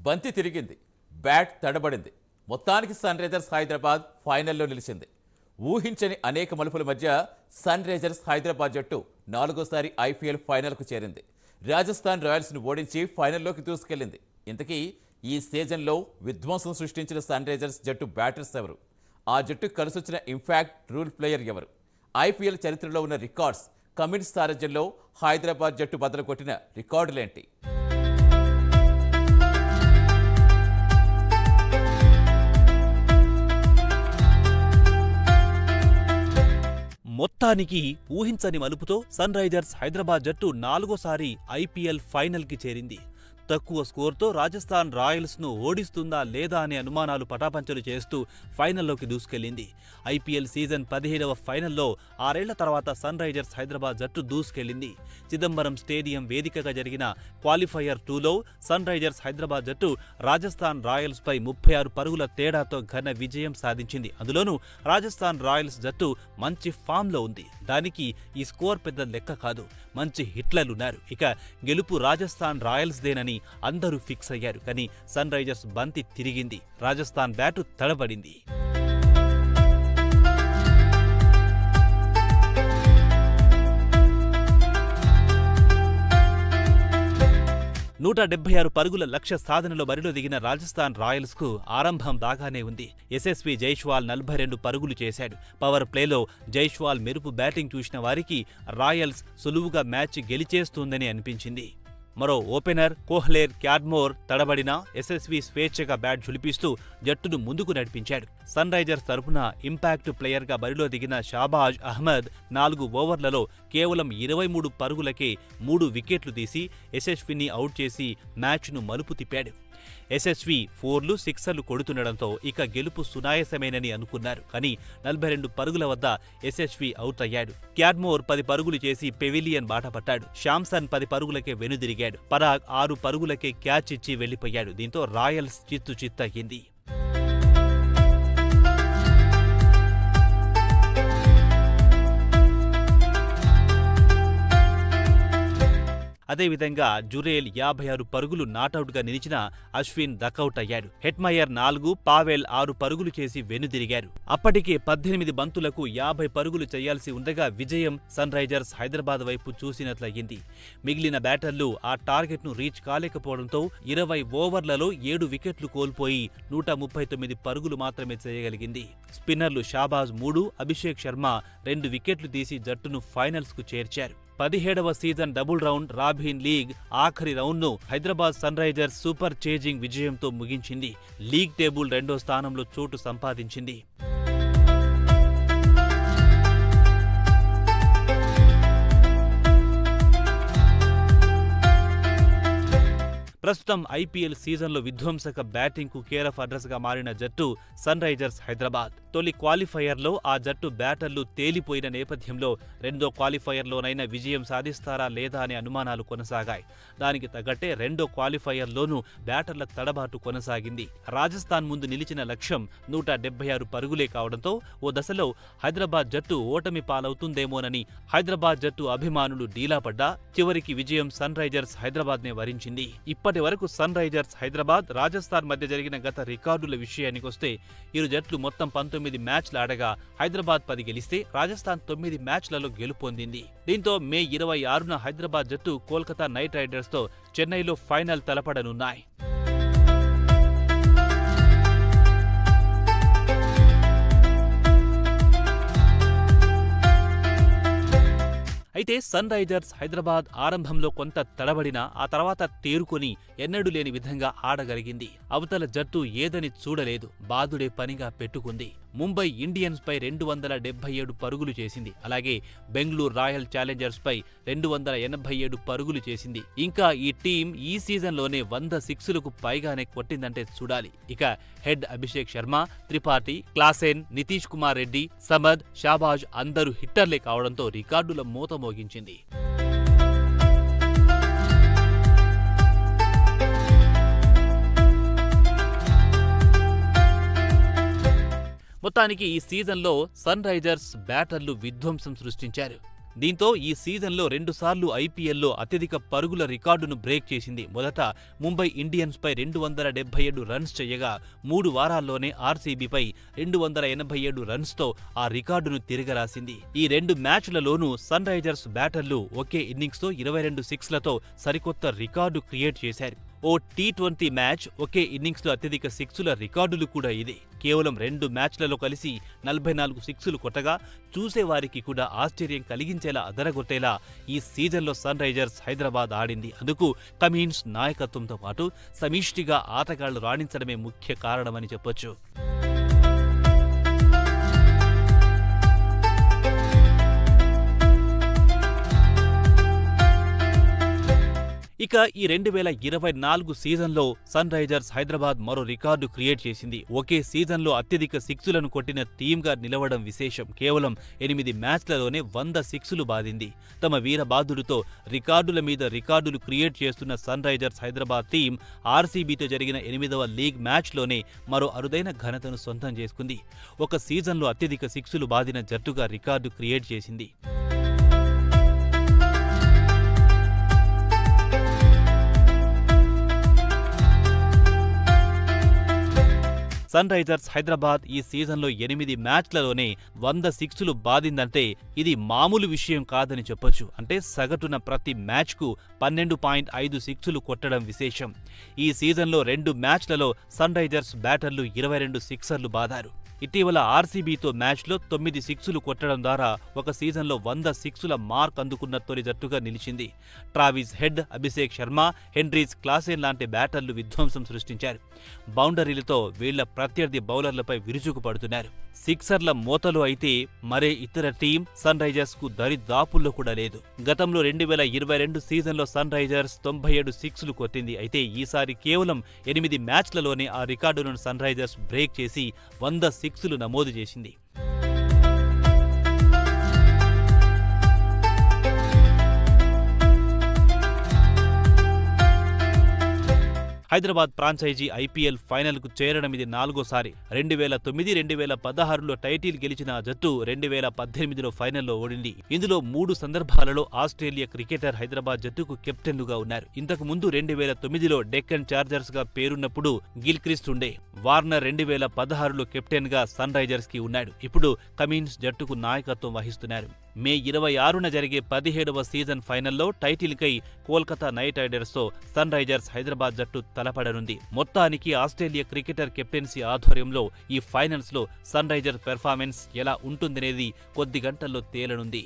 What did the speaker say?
బంతి తిరిగింది, బ్యాట్ తడబడింది. మొత్తానికి సన్ రైజర్స్ హైదరాబాద్ ఫైనల్లో నిలిచింది. ఊహించని అనేక మలుపుల మధ్య సన్ రైజర్స్ హైదరాబాద్ జట్టు 4వ ఐపీఎల్ ఫైనల్కు చేరింది. రాజస్థాన్ రాయల్స్ను ఓడించి ఫైనల్లోకి దూసుకెళ్లింది. ఇంతకీ ఈ సీజన్లో విధ్వంసం సృష్టించిన సన్ రైజర్స్ జట్టు బ్యాటర్స్ ఎవరు? ఆ జట్టు కలిసొచ్చిన ఇంపాక్ట్ రూల్ ప్లేయర్ ఎవరు? ఐపీఎల్ చరిత్రలో ఉన్న రికార్డ్స్, కమిన్స్ సారథ్యంలో హైదరాబాద్ జట్టు బద్దలు కొట్టిన రికార్డులేంటి? మొత్తానికి ఊహించని మలుపుతో సన్ రైజర్స్ హైదరాబాద్ జట్టు 4వ ఐపీఎల్ ఫైనల్కి చేరింది. తక్కువ స్కోర్తో రాజస్థాన్ రాయల్స్ను ఓడిస్తుందా లేదా అనే అనుమానాలు పటాపంచలు చేస్తూ ఫైనల్లోకి దూసుకెళ్లింది. ఐపీఎల్ సీజన్ 15వ ఫైనల్లో 6 ఏళ్ల తర్వాత సన్ రైజర్స్ హైదరాబాద్ జట్టు దూసుకెళ్లింది. చిదంబరం స్టేడియం వేదికగా జరిగిన క్వాలిఫైయర్ 2లో సన్ రైజర్స్ హైదరాబాద్ జట్టు రాజస్థాన్ రాయల్స్పై 36 పరుగుల తేడాతో ఘన విజయం సాధించింది. అందులోనూ రాజస్థాన్ రాయల్స్ జట్టు మంచి ఫామ్లో ఉంది. దానికి ఈ స్కోర్ పెద్ద లెక్క కాదు, మంచి హిట్లర్లున్నారు. ఇక గెలుపు రాజస్థాన్ రాయల్స్దేనని అందరూ ఫిక్స్ అయ్యారు. కానీ సన్ రైజర్స్ బంతి తిరిగింది, రాజస్థాన్ బ్యాటు తడబడింది. నూట 76 పరుగుల లక్ష్య సాధనలో బరిలో దిగిన రాజస్థాన్ రాయల్స్ కు ఆరంభం బాగానే ఉంది. యశస్వి జైస్వాల్ 42 పరుగులు చేశాడు. పవర్ ప్లేలో జైస్వాల్ మెరుపు బ్యాటింగ్ చూసిన వారికి రాయల్స్ సులువుగా మ్యాచ్ గెలిచేస్తుందని అనిపించింది. మరో ఓపెనర్ కోహ్లేర్ క్యాడ్మోర్ తడబడినా యశస్వి స్వేచ్ఛగా బ్యాట్ ఝులిపిస్తూ జట్టును ముందుకు నడిపించాడు. సన్ రైజర్స్ తరపున ఇంపాక్ట్ ప్లేయర్గా బరిలో దిగిన షాబాజ్ అహ్మద్ 4 ఓవర్లలో కేవలం 23 పరుగులకే 3 వికెట్లు తీసి యశస్విని అవుట్ చేసి మ్యాచ్ను మలుపు తిప్పాడు. యశస్వి 4లు 6లు కొడుతుండడంతో ఇక గెలుపు సునాయసమేనని అనుకున్నారు. కానీ 42 పరుగుల వద్ద యశస్వి అవుట్ అయ్యాడు. క్యాడ్మోర్ 10 పరుగులు చేసి పెవిలియన్ బాటపట్టాడు. శాంసన్ 10 పరుగులకే వెనుదిరిగాడు. పరాగ్ 6 పరుగులకే క్యాచ్ ఇచ్చి వెళ్లిపోయాడు. దీంతో రాయల్స్ చిత్తయ్యింది. అదేవిధంగా జురేల్ 56 పరుగులు నాటౌట్గా నిలిచిన అశ్విన్ డకౌట్ అయ్యాడు. హెట్మయర్ 4, పావెల్ 6 పరుగులు చేసి వెనుదిరిగారు. అప్పటికే 18 బంతులకు 50 పరుగులు చేయాల్సి ఉండగా విజయం సన్ రైజర్స్ హైదరాబాద్ వైపు చూసినట్లయింది. మిగిలిన బ్యాటర్లు ఆ టార్గెట్ను రీచ్ కాలేకపోవడంతో 20 ఓవర్లలో 7 వికెట్లు కోల్పోయి 139 పరుగులు మాత్రమే చేయగలిగింది. స్పిన్నర్లు షాబాజ్ 3, అభిషేక్ శర్మ 2 వికెట్లు తీసి జట్టును ఫైనల్స్కు చేర్చారు. 17వ season double round robin league ఆఖరి రౌండ్ను Hyderabad Sunrisers super chasing విజయంతో ముగించింది. లీగ్ టేబుల్ 2వ స్థానంలో చోటు సంపాదించింది. ప్రస్తుతం ఐపీఎల్ సీజన్లో విధ్వంసక బ్యాటింగ్కు కేర్ ఆఫ్ అడ్రస్గా మారిన జట్టు సన్ రైజర్స్ హైదరాబాద్. తొలి క్వాలిఫైయర్లో ఆ జట్టు బ్యాటర్లు తేలిపోయిన నేపథ్యంలో రెండో క్వాలిఫైయర్లోనైనా విజయం సాధిస్తారా లేదా అనే అనుమానాలు కొనసాగాయి. దానికి తగ్గట్టే రెండో క్వాలిఫైయర్లోనూ బ్యాటర్ల తడబాటు కొనసాగింది. రాజస్థాన్ ముందు నిలిచిన లక్ష్యం 176 పరుగులే కావడంతో ఓ దశలో హైదరాబాద్ జట్టు ఓటమి పాలవుతుందేమోనని హైదరాబాద్ జట్టు అభిమానులు డీలాపడ్డా చివరికి విజయం సన్ రైజర్స్ హైదరాబాద్నే వరించింది. ఇప్పటి వరకు సన్ రైజర్స్ హైదరాబాద్, రాజస్థాన్ మధ్య జరిగిన గత రికార్డుల విషయానికొస్తే ఇరు జట్లు మొత్తం 19 మ్యాచ్లు ఆడగా హైదరాబాద్ 10 గెలిస్తే రాజస్థాన్ 9 మ్యాచ్లలో గెలుపొందింది. దీంతో మే 26న హైదరాబాద్ జట్టు కోల్కతా నైట్ రైడర్స్తో చెన్నైలో ఫైనల్ తలపడనున్నాయి. అయితే సన్ రైజర్స్ హైదరాబాద్ ఆరంభంలో కొంత తడబడినా ఆ తర్వాత తేరుకొని ఎన్నడూ లేని విధంగా ఆడగలిగింది. అవతల జట్టు ఏదని చూడలేదు, బాదుడే పనిగా పెట్టుకుంది. ముంబై ఇండియన్స్ పై 277 పరుగులు చేసింది. అలాగే బెంగళూరు రాయల్ ఛాలెంజర్స్ పై 287 పరుగులు చేసింది. ఇంకా ఈ టీం ఈ సీజన్లోనే 100 సిక్సులకు పైగానే కొట్టిందంటే చూడాలి. ఇక హెడ్ అభిషేక్ శర్మ, త్రిపాఠి, క్లాసెన్, నితీష్ కుమార్ రెడ్డి, సమద్, షాబాజ్ అందరూ హిట్టర్లే కావడంతో రికార్డుల మోత మోగించింది. మొత్తానికి ఈ సీజన్లో సన్ రైజర్స్ బ్యాటర్లు విధ్వంసం సృష్టించారు. దీంతో ఈ సీజన్లో 2 సార్లు ఐపీఎల్లో అత్యధిక పరుగుల రికార్డును బ్రేక్ చేసింది. మొదట ముంబై ఇండియన్స్పై 277 రన్స్ చేయగా 3 వారాల్లోనే ఆర్సీబీపై 287 రన్స్తో ఆ రికార్డును తిరగరాసింది. ఈ 2 మ్యాచ్లలోనూ సన్ రైజర్స్ బ్యాటర్లు ఒకే ఇన్నింగ్స్తో 22 సిక్స్లతో సరికొత్త రికార్డు క్రియేట్ చేశారు. ఓ టీ20 మ్యాచ్ ఒకే ఇన్నింగ్స్లో అత్యధిక సిక్సుల రికార్డులు కూడా ఇదే. కేవలం 2 మ్యాచ్లలో కలిసి 44 సిక్సులు కొట్టగా చూసేవారికి కూడా ఆశ్చర్యం కలిగించేలా అదరగొట్టేలా ఈ సీజన్లో సన్ రైజర్స్ హైదరాబాద్ ఆడింది. అందుకు కమిన్స్ నాయకత్వంతో పాటు సమిష్టిగా ఆటగాళ్లు రాణించడమే ముఖ్య కారణమని చెప్పొచ్చు. ఇక ఈ 2024 సీజన్లో సన్ రైజర్స్ హైదరాబాద్ మరో రికార్డు క్రియేట్ చేసింది. ఒకే సీజన్లో అత్యధిక సిక్సులను కొట్టిన టీమ్గా నిలవడం విశేషం. కేవలం 8 మ్యాచ్లలోనే 100 సిక్సులు బాదింది. తమ వీరబాదుడితో రికార్డుల మీద రికార్డులు క్రియేట్ చేస్తున్న సన్ రైజర్స్ హైదరాబాద్ టీం ఆర్సీబీతో జరిగిన 8వ లీగ్ మ్యాచ్లోనే మరో అరుదైన ఘనతను సొంతం చేసుకుంది. ఒక సీజన్లో అత్యధిక సిక్సులు బాదిన జట్టుగా రికార్డు క్రియేట్ చేసింది. సన్ రైజర్స్ హైదరాబాద్ ఈ సీజన్లో 8 మ్యాచ్లలోనే 100 సిక్సులు బాదిందంటే ఇది మామూలు విషయం కాదని చెప్పొచ్చు. అంటే సగటున ప్రతి మ్యాచ్కు 12.5 సిక్సులు కొట్టడం విశేషం. ఈ సీజన్లో 2 మ్యాచ్లలో సన్ రైజర్స్ బ్యాటర్లు 22 సిక్సర్లు బాదారు. ఇటీవల ఆర్సీబీతో మ్యాచ్లో 9 సిక్సులు కొట్టడం ద్వారా ఒక సీజన్లో 100 సిక్సుల మార్క్ అందుకున్న తొలి జట్టుగా నిలిచింది. Travis head, Abhishek Sharma, Henry's Klaasen లాంటి బ్యాటర్లు విధ్వంసం సృష్టించారు. బౌండరీలతో వీళ్ల ప్రత్యర్థి బౌలర్లపై విరుచుకుపడుతున్నారు. సిక్సర్ల మోతలు అయితే మరే ఇతర టీం సన్ రైజర్స్ కు దరిదాపుల్లో కూడా లేదు. గతంలో 2022 సీజన్లో సన్ రైజర్స్ 97 సిక్సులు కొట్టింది. అయితే ఈసారి కేవలం 8 మ్యాచ్లలోనే ఆ రికార్డులను సన్ రైజర్స్ బ్రేక్ చేసి 100 సిక్సులు నమోదు చేసింది. హైదరాబాద్ ఫ్రాంచైజీ ఐపీఎల్ ఫైనల్కు చేరడం ఇది 4వసారి. 2009, 2016లో టైటిల్ గెలిచిన ఆ జట్టు 2018లో ఫైనల్లో ఓడింది. ఇందులో 3 సందర్భాలలో ఆస్ట్రేలియా క్రికెటర్ హైదరాబాద్ జట్టుకు కెప్టెన్లుగా ఉన్నారు. ఇంతకు ముందు 2009లో డెక్కన్ చార్జర్స్ గా పేరున్నప్పుడు గిల్క్రిస్ట్ ఉండే. వార్నర్ 2016లో కెప్టెన్ గా సన్ రైజర్స్ కి ఉన్నాడు. ఇప్పుడు కమిన్స్ జట్టుకు నాయకత్వం వహిస్తున్నారు. మే 26న జరిగే 17వ సీజన్ ఫైనల్లో టైటిల్కై కోల్కతా నైట్ రైడర్స్తో సన్ రైజర్స్ హైదరాబాద్ జట్టు తలపడనుంది. మొత్తానికి ఆస్ట్రేలియా క్రికెటర్ కెప్టెన్సీ ఆధ్వర్యంలో ఈ ఫైనల్స్లో సన్ రైజర్స్ పెర్ఫార్మెన్స్ ఎలా ఉంటుందనేది కొద్ది గంటల్లో తేలనుంది.